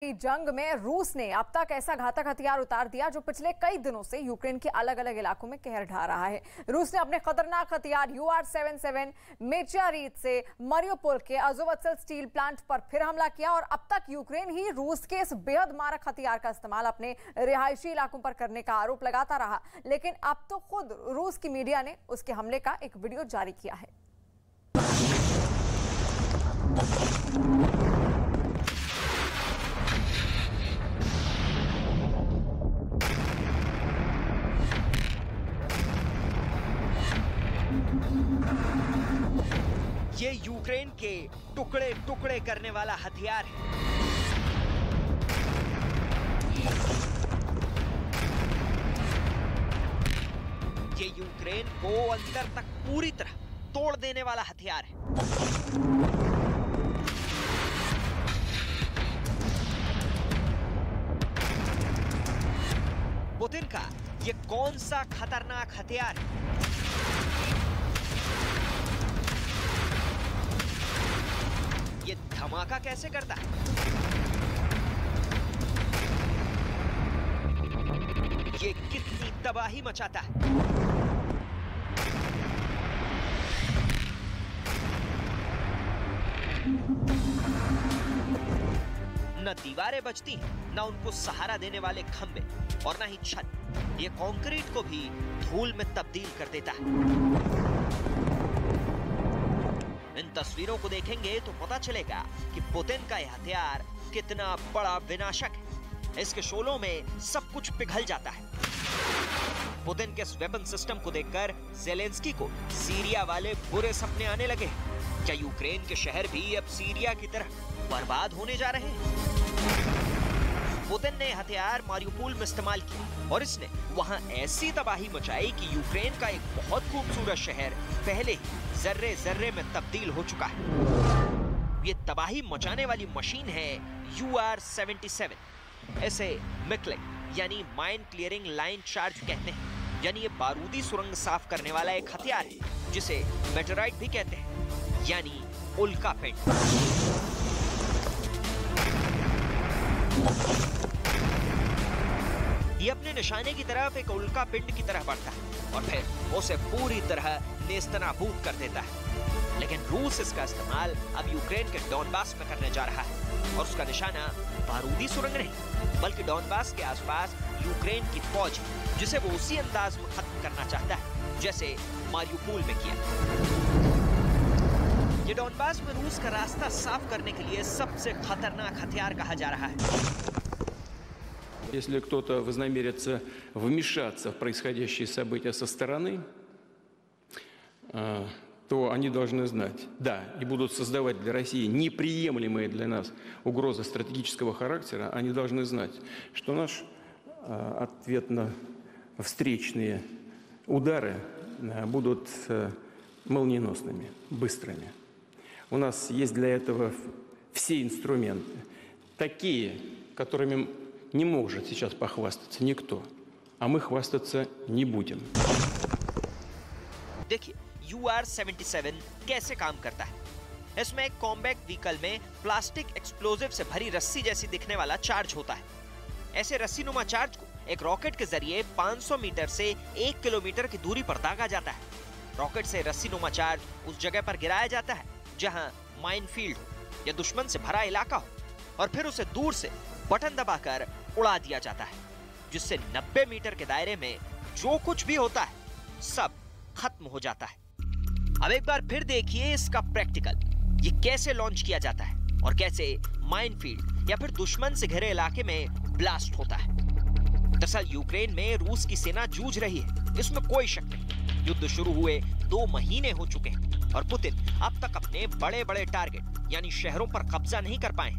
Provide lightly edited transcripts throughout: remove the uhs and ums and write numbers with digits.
जंग में रूस ने अब तक ऐसा घातक हथियार उतार दिया जो पिछले कई दिनों से यूक्रेन के अलग अलग इलाकों में कहर ढा रहा है। रूस ने अपने खतरनाक हथियार UR-77 मेचारीत से मारियोपोल के अज़ोवस्टल स्टील प्लांट पर फिर हमला किया और अब तक यूक्रेन ही रूस के इस बेहद मारक हथियार का इस्तेमाल अपने रिहायशी इलाकों पर करने का आरोप लगाता रहा। लेकिन अब तो खुद रूस की मीडिया ने उसके हमले का एक वीडियो जारी किया है। ये यूक्रेन के टुकड़े टुकड़े करने वाला हथियार है। ये यूक्रेन को अंदर तक पूरी तरह तोड़ देने वाला हथियार है। पुतिन का ये कौन सा खतरनाक हथियार है? ये धमाका कैसे करता है? ये कितनी तबाही मचाता है? न दीवारें बचती, न उनको सहारा देने वाले खंभे और न ही छत। ये कंक्रीट को भी धूल में तब्दील कर देता है। इन तस्वीरों को देखेंगे तो पता चलेगा कि पुतिन का यह हथियार कितना बड़ा विनाशक है। इसके शोलों में सब कुछ पिघल जाता है। पुतिन के इस वेपन सिस्टम को देखकर ज़ेलेंस्की को सीरिया वाले बुरे सपने आने लगे। क्या यूक्रेन के शहर भी अब सीरिया की तरह बर्बाद होने जा रहे हैं? पुतिन ने हथियार मारियोपोल में इस्तेमाल किया और इसने वहां ऐसी तबाही मचाई कि यूक्रेन का एक बहुत खूबसूरत शहर पहले ही जर्रे जर्रे में तब्दील हो चुका है। ये तबाही मचाने वाली मशीन है UR-77। इसे मिकलिक यानी माइन क्लियरिंग लाइन चार्ज कहते हैं। यानी ये बारूदी सुरंग साफ करने वाला एक हथियार है जिसे मेटेराइट भी कहते हैं, यानी उल्का पिंड। ये अपने निशाने की तरफ एक उल्का पिंड की तरह बढ़ता है और फिर उसे पूरी तरह नेस्तनाबूद कर देता है। लेकिन रूस इसका इस्तेमाल अब यूक्रेन के डॉनबास में करने जा रहा है और उसका निशाना बारूदी सुरंग नहीं बल्कि डॉनबास के आसपास यूक्रेन की फौज, जिसे वो उसी अंदाज में खत्म करना चाहता है जैसे मारियोपोल में किया। ये डॉनबास में रूस का रास्ता साफ करने के लिए सबसे खतरनाक हथियार कहा जा रहा है। Если кто-то вознамерится вмешаться в происходящие события со стороны, то они должны знать, да, и будут создавать для России неприемлемые для нас угрозы стратегического характера, они должны знать, что наш ответно-встречные удары будут молниеносными, быстрыми. У нас есть для этого все инструменты, такие, которыми не может сейчас похвастаться никто, а мы хвастаться не будем. देखिए UR-77 कैसे काम करता है। इसमें एक कॉम्बैक्ट व्हीकल में प्लास्टिक एक्सप्लोजिव से भरी रस्सी जैसी दिखने वाला चार्ज होता है। ऐसे रस्सी नुमा चार्ज को एक रॉकेट के जरिए 500 मीटर से 1 किलोमीटर की दूरी पर दागा जाता है। रॉकेट से रस्सी नुमा चार्ज उस जगह पर गिराया जाता है जहां माइनफील्ड हो या दुश्मन से भरा इलाका हो और फिर उसे दूर से बटन दबाकर उड़ा दिया जाता है, जिससे 90 मीटर के दायरे में जो कुछ भी होता है सब खत्म हो जाता है। अब एक बार फिर देखिए इसका प्रैक्टिकल, ये कैसे लॉन्च किया जाता है और कैसे माइनफील्ड या फिर दुश्मन से घिरे इलाके में ब्लास्ट होता है। दरअसल यूक्रेन में रूस की सेना जूझ रही है, इसमें कोई शक नहीं। युद्ध शुरू हुए 2 महीने हो चुके हैं और पुतिन अब तक अपने बड़े बड़े टारगेट यानी शहरों पर कब्जा नहीं कर पाए।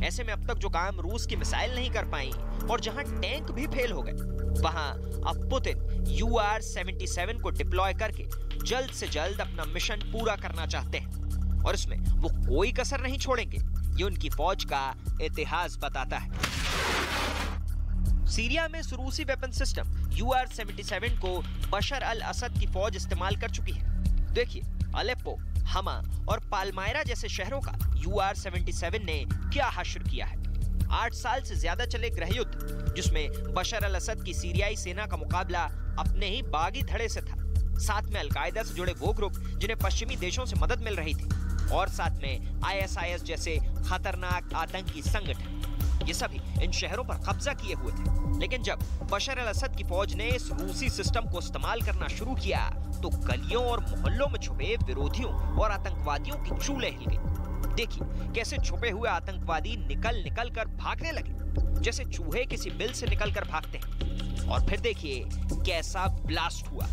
ऐसे में अब तक जो काम रूस की मिसाइल नहीं कर पाई और जहां टैंक भी फेल हो गए, वहां अब पुतिन UR-77 को डिप्लॉय करके जल्द से जल्द अपना मिशन पूरा करना चाहते हैं और इसमें वो कोई कसर नहीं छोड़ेंगे। ये उनकी फौज का इतिहास बताता है। सीरिया में रूसी वेपन सिस्टम UR-77 को बशर अल असद की फौज इस्तेमाल कर चुकी है। देखिए अलेप्पो, हमा और पालमायरा जैसे शहरों का UR-77 ने क्या हश्र किया है। 8 साल से ज्यादा चले गृह युद्ध, जिसमें बशर अल असद की सीरियाई सेना का मुकाबला अपने ही बागी धड़े से था, साथ में अलकायदा से जुड़े वो ग्रुप जिन्हें पश्चिमी देशों से मदद मिल रही थी, और साथ में ISIS जैसे खतरनाक आतंकी संगठन, ये सभी इन शहरों पर कब्जा किए हुए थे। लेकिन जब बशर अल असद की फौज ने इस रूसी सिस्टम को इस्तेमाल करना शुरू किया तो गलियों और मोहल्लों में छुपे विरोधियों और आतंकवादियों की चूलें हिल गई। देखिए कैसे छुपे हुए आतंकवादी निकल कर भागने लगे, जैसे चूहे किसी बिल से निकल कर भागते हैं। और फिर देखिए कैसा ब्लास्ट हुआ।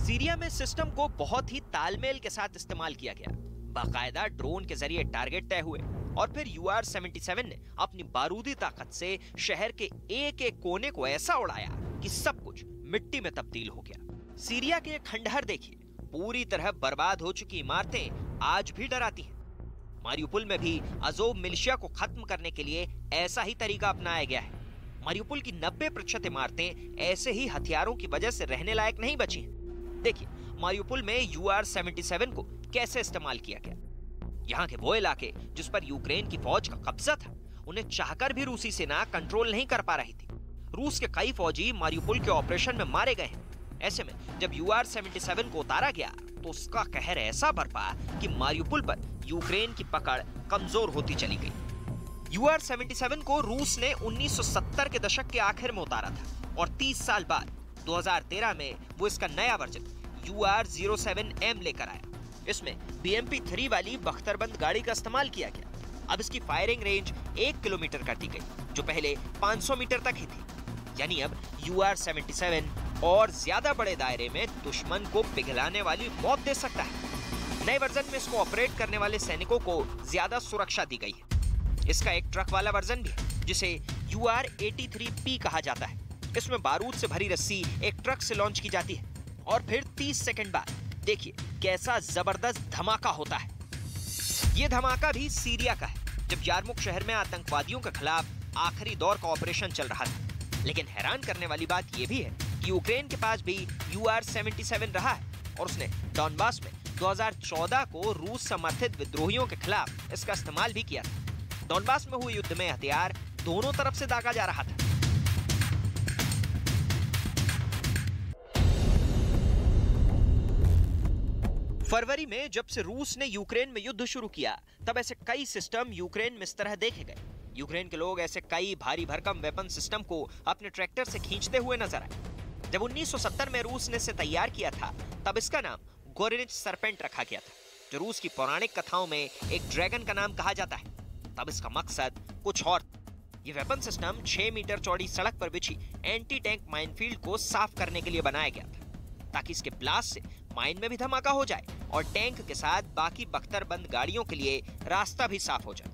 सीरिया में सिस्टम को बहुत ही तालमेल के साथ इस्तेमाल किया गया। बाकायदा ड्रोन के जरिए टारगेट तय हुए और फिर UR-77 ने अपनी बारूदी ताकत से शहर के एक एक कोने को ऐसा उड़ाया कि सब कुछ मिट्टी में तब्दील हो गया। सीरिया के खंडहर देखिए, पूरी तरह बर्बाद हो चुकी इमारतें आज भी डराती हैं। मारियुपोल में भी अज़ोव मिलिशिया को खत्म करने के लिए ऐसा ही तरीका अपनाया गया है। मारियुपोल की 90% इमारतें ऐसे ही हथियारों की वजह से रहने लायक नहीं बची हैं। देखिए मारियुपोल में UR-77 को कैसे इस्तेमाल किया गया। यहाँ के वो इलाके जिस पर यूक्रेन की फौज का कब्जा था, उन्हें चाहकर भी रूसी सेना कंट्रोल नहीं कर पा रही थी। रूस के कई फौजी मारियुपोल के ऑपरेशन में मारे गए हैं। ऐसे में जब UR-77 को उतारा गया तो उसका कहर ऐसा बरपा कि मारियुपोल पर यूक्रेन की पकड़ कमजोर होती चली गई। UR-77 को रूस ने 1970 के दशक के आखिर में उतारा था और 30 साल बाद 2013 में वो इसका नया वर्जन UR-07M लेकर आया। इसमें BMP-3 वाली बख्तरबंद गाड़ी का इस्तेमाल किया गया। अब इसकी फायरिंग रेंज 1 किलोमीटर कर दी गई, जो पहले 500 मीटर तक ही थी। यानी अब UR-77 और ज्यादा बड़े दायरे में दुश्मन को पिघलाने वाली मौत दे सकता है। नए वर्जन में इसको ऑपरेट करने वाले सैनिकों को ज्यादा सुरक्षा दी गई है। इसका एक ट्रक वाला वर्जन भी है, जिसे UR-83P कहा जाता है। इसमें बारूद से भरी रस्सी एक ट्रक से लॉन्च की जाती है और फिर 30 सेकंड बाद देखिए कैसा जबरदस्त धमाका होता है। ये धमाका भी सीरिया का है, जब यारमुक शहर में आतंकवादियों के खिलाफ आखिरी दौर का ऑपरेशन चल रहा था। लेकिन हैरान करने वाली बात यह भी है कि यूक्रेन के पास भी UR-77 रहा है और उसने डॉनबास में 2014 को रूस समर्थित विद्रोहियों के खिलाफ इसका इस्तेमाल भी किया था। डॉनबास में हुए युद्ध में हथियार दोनों तरफ से दागा जा रहा था। फरवरी में जब से रूस ने यूक्रेन में युद्ध शुरू किया, तब ऐसे कई सिस्टम यूक्रेन में इस तरह देखे गए। यूक्रेन के लोग ऐसे कई भारी भरकम वेपन सिस्टम को अपने ट्रैक्टर से खींचते हुए नजर आए। जब 1970 में रूस ने इसे तैयार किया था, तब इसका नाम गोरिनिच सरपेंट रखा गया था, जो रूस की पौराणिक कथाओं में एक ड्रैगन का नाम कहा जाता है। तब इसका मकसद कुछ और था। ये वेपन सिस्टम 6 मीटर चौड़ी सड़क पर बिछी एंटी टैंक माइनफील्ड को साफ करने के लिए बनाया गया था, ताकि इसके ब्लास्ट से माइन में भी धमाका हो जाए और टैंक के साथ बाकी बख्तरबंद गाड़ियों के लिए रास्ता भी साफ हो जाए।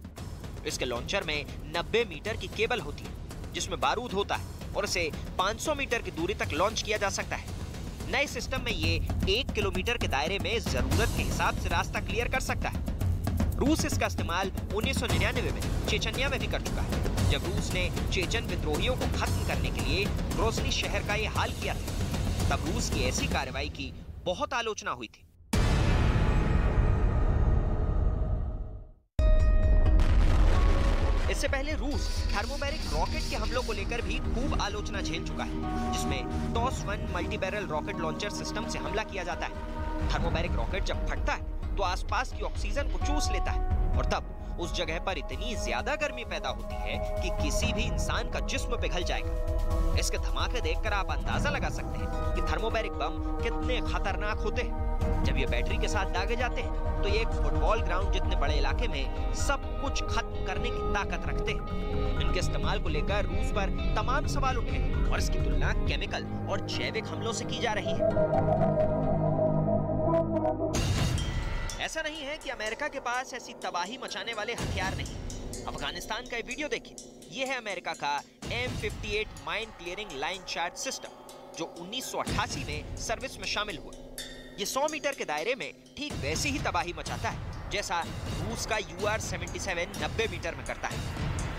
इसके लॉन्चर में 90 मीटर की केबल होती है, जिसमें बारूद होता है और इसे 500 मीटर की दूरी तक लॉन्च किया जा सकता है। नए सिस्टम में ये 1 किलोमीटर के दायरे में जरूरत के हिसाब से रास्ता क्लियर कर सकता है। रूस इसका इस्तेमाल 1999 में चेचन्या में भी कर चुका है, जब रूस ने चेचन विद्रोहियों को खत्म करने के लिए ग्रोजनी शहर का ये हाल किया था। तब रूस की ऐसी कार्रवाई की बहुत आलोचना हुई थी। इससे पहले रूस थर्मोबैरिक रॉकेट के हमलों को लेकर भी खूब आलोचना झेल चुका है, जिसमें TOS-1 multi barrel rocket launcher system से हमला किया जाता है। थर्मोबैरिक रॉकेट जब फटता है तो आसपास की ऑक्सीजन को चूस लेता है और तब उस जगह पर इतनी ज्यादा गर्मी पैदा होती है कि किसी भी इंसान का जिस्म पिघल जाएगा। इसके धमाके देखकर आप अंदाजा लगा सकते हैं कि थर्मोबैरिक बम कितने खतरनाक होते हैं। जब ये बैटरी के साथ दागे जाते हैं तो ये एक फुटबॉल ग्राउंड जितने बड़े इलाके में सब कुछ खत्म करने की ताकत रखते हैं। इनके इस्तेमाल को लेकर रूस पर तमाम सवाल उठे हैं और इसकी तुलना केमिकल और जैविक हमलों से की जा रही है। ऐसा नहीं है कि अमेरिका के पास ऐसी तबाही मचाने वाले हथियार नहीं। अफगानिस्तान का ये वीडियो देखिए, ये है अमेरिका का M58 mine clearing line charge system, जो 1988 में सर्विस में शामिल हुआ। ये 100 मीटर के दायरे में ठीक वैसी ही तबाही मचाता है जैसा रूस का UR-77 90 मीटर में करता है।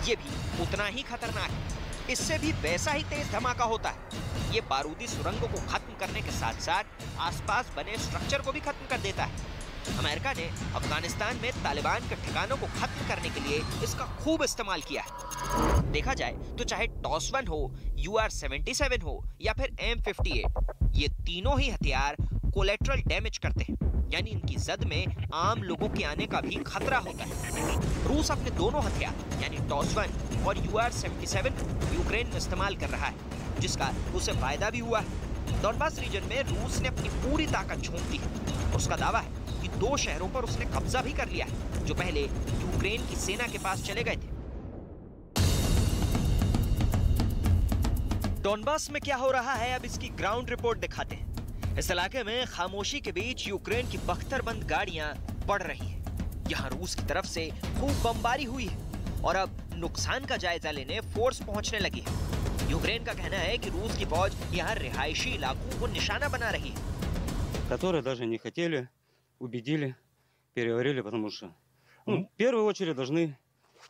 ये भी उतना ही खतरनाक है, इससे भी वैसा ही तेज धमाका होता है। ये बारूदी सुरंगों को खत्म करने के साथ साथ आसपास बने स्ट्रक्चर को भी खत्म कर देता है। अमेरिका ने अफगानिस्तान में तालिबान के ठिकानों को खत्म करने के लिए इसका खूब इस्तेमाल किया है। देखा जाए तो चाहे टॉस-1 हो, UR-77 हो या फिर M58, ये तीनों ही हथियार कोलेटरल डैमेज करते हैं, यानी इनकी जद में आम लोगों के आने का भी खतरा होता है। रूस अपने दोनों हथियार यानी टॉस-1 और UR-77 यूक्रेन में इस्तेमाल कर रहा है, जिसका उसे फायदा भी हुआ है। डॉनबास रीजन में रूस ने अपनी पूरी ताकत झोंक दी है। उसका दावा है कि 2 शहरों पर उसने कब्जा भी कर लिया है, जो पहले यूक्रेन की सेना के पास चले गए थे। डॉनबास में क्या हो रहा है, अब इसकी ग्राउंड रिपोर्ट दिखाते हैं। इस इलाके में खामोशी के बीच यूक्रेन की बख्तरबंद गाड़ियां बढ़ रही हैं। यहाँ रूस की तरफ से खूब बमबारी हुई है और अब नुकसान का जायजा लेने फोर्स पहुंचने लगी है। यूक्रेन का कहना है कि रूस की फौज यहाँ रिहायशी इलाकों को निशाना बना रही है, которые даже не хотели, убедили, переговорили, потому что в первую очередь должны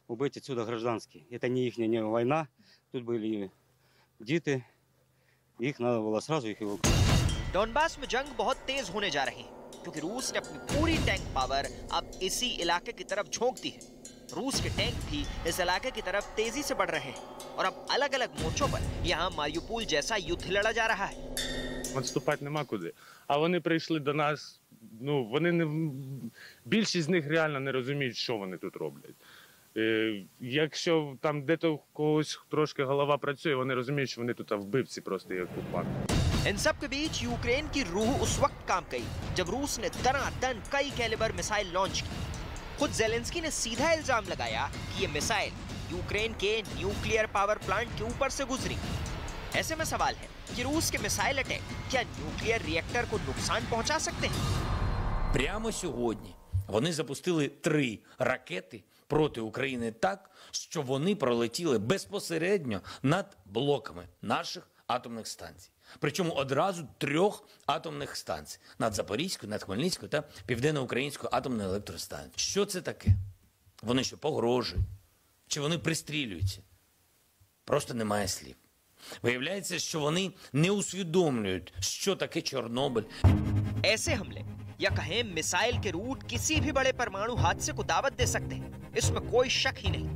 убыть отсюда гражданские. Это не их не война, тут были дети, их надо было сразу их эвакуировать. डॉनबास में जंग बहुत तेज होने जा रही है, क्योंकि रूस ने अपनी पूरी टैंक पावर अब इसी इलाके की तरफ झोंक दी है। रूस के टैंक भी इस इलाके की तरफ तेजी से बढ़ रहे हैं और अब अलग-अलग मोर्चों पर यहाँ मारियुपोल जैसा युद्ध लड़ा जा रहा है। Відступати нема куди. А вони прийшли до нас, вони не... Більшість з них реально не розуміють, що вони тут роблять. Якщо там де-то когось трошки голова працює, вони розуміють, що вони тут вбивці просто і окупанти. इन सब के बीच यूक्रेन की रूह उस वक्त काम गई जब रूस ने दनादन कई कैलिबर मिसाइल लॉन्च की। खुद ज़ेलेंस्की ने सीधा इल्जाम लगाया कि ये मिसाइल यूक्रेन के न्यूक्लियर पावर प्लांट के ऊपर से गुजरी। ऐसे में सवाल है कि रूस के मिसाइल अटैक क्या न्यूक्लियर रिएक्टर को नुकसान पहुंचा सकते हैं? Прямо сьогодні вони запустили 3 ракети проти України так, що вони пролетіли безпосередньо над блоками наших атомних станцій. Причому одразу 3 атомних станцій – над Запорізькою, над Хмельницькою та Південно-Українською атомною електростанцією. Що це таке? Вони що, погрожують? Чи вони пристрілюються? Просто немає слів. Виявляється, що вони не усвідомлюють, що таке Чорнобиль. ऐसे हमले या कहें मिसाइल के रूट किसी भी बड़े परमाणु हादसे को दावत दे सकते हैं, इसमें कोई शक ही नहीं।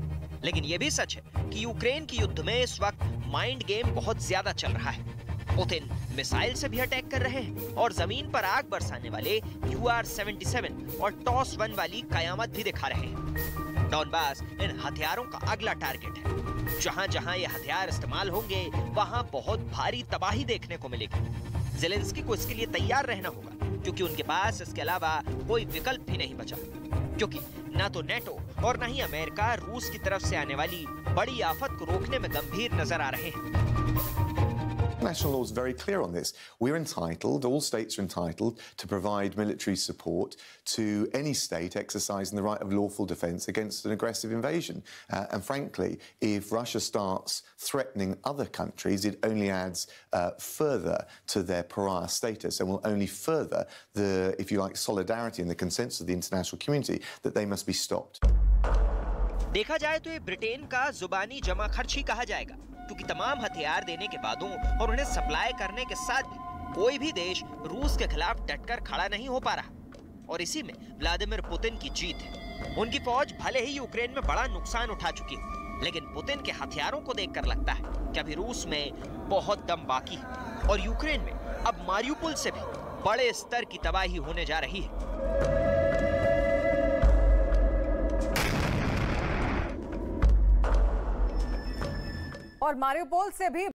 लेकिन यह भी सच है कि यूक्रेन की युद्ध में इस वक्त माइंड गेम बहुत ज्यादा चल रहा है। पुतिन मिसाइल से भी अटैक कर रहे हैं और जमीन पर आग बरसाने वाले UR-77 और टॉस-1 वाली कयामत भी दिखा रहे हैं। डॉनबास इन हथियारों का अगला टारगेट है। जहां जहां ये हथियार इस्तेमाल होंगे, वहां बहुत भारी तबाही देखने को मिलेगी। ज़ेलेंस्की को इसके लिए तैयार रहना होगा, क्योंकि उनके पास इसके अलावा कोई विकल्प भी नहीं बचा, क्योंकि ना तो नेटो और ना ही अमेरिका रूस की तरफ से आने वाली बड़ी आफत को रोकने में गंभीर नजर आ रहे हैं। National law is very clear on this. We're entitled, all states are entitled, to provide military support to any state exercising the right of lawful defence against an aggressive invasion. And frankly, if Russia starts threatening other countries, it only adds further to their pariah status and will only further the, if you like, solidarity and the consensus of the international community that they must be stopped. देखा जाए तो ये Britain का जुबानी जमा खर्च ही कहा जाएगा, क्योंकि तमाम हथियार देने के बादों और उन्हें सप्लाई करने के साथ भी कोई भी देश रूस के खिलाफ डटकर खड़ा नहीं हो पा रहा। और इसी में व्लादिमीर पुतिन की जीत है। उनकी फौज भले ही यूक्रेन में बड़ा नुकसान उठा चुकी है, लेकिन पुतिन के हथियारों को देखकर लगता है कि अभी रूस में बहुत दम बाकी है और यूक्रेन में अब मारियुपोल से भी बड़े स्तर की तबाही होने जा रही है। और मारियुपोल से भी